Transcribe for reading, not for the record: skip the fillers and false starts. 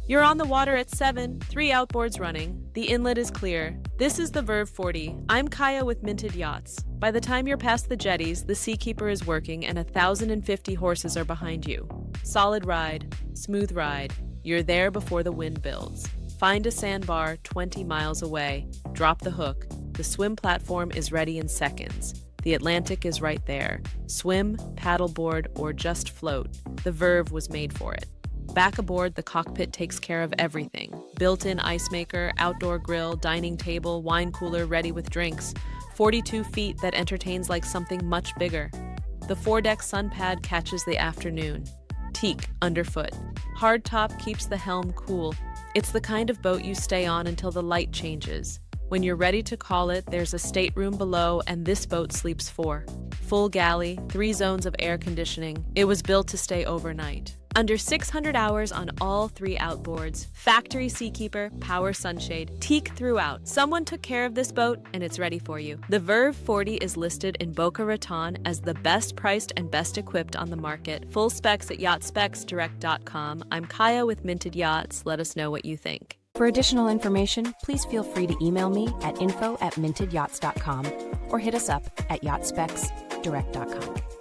You're on the water at 7, 3 outboards running. The inlet is clear. This is the Verve 40. I'm Kaya with Minted Yachts. By the time you're past the jetties, the Seakeeper is working and 1,050 horses are behind you. Solid ride, smooth ride. You're there before the wind builds. Find a sandbar 20 miles away. Drop the hook. The swim platform is ready in seconds. The Atlantic is right there. Swim, paddleboard, or just float. The Verve was made for it. Back aboard, the cockpit takes care of everything. Built-in icemaker, outdoor grill, dining table, wine cooler ready with drinks. 42 feet that entertains like something much bigger. The foredeck sun pad catches the afternoon. Teak underfoot. Hardtop keeps the helm cool. It's the kind of boat you stay on until the light changes. When you're ready to call it, there's a stateroom below, and this boat sleeps 4. Full galley, 3 zones of air conditioning. It was built to stay overnight. Under 600 hours on all 3 outboards. Factory Seakeeper, power sunshade, teak throughout. Someone took care of this boat, and it's ready for you. The Verve 40 is listed in Boca Raton as the best priced and best equipped on the market. Full specs at yachtspecsdirect.com. I'm Kaya with Minted Yachts. Let us know what you think. For additional information, please feel free to email me at info@mintedyachts.com or hit us up at yachtspecsdirect.com.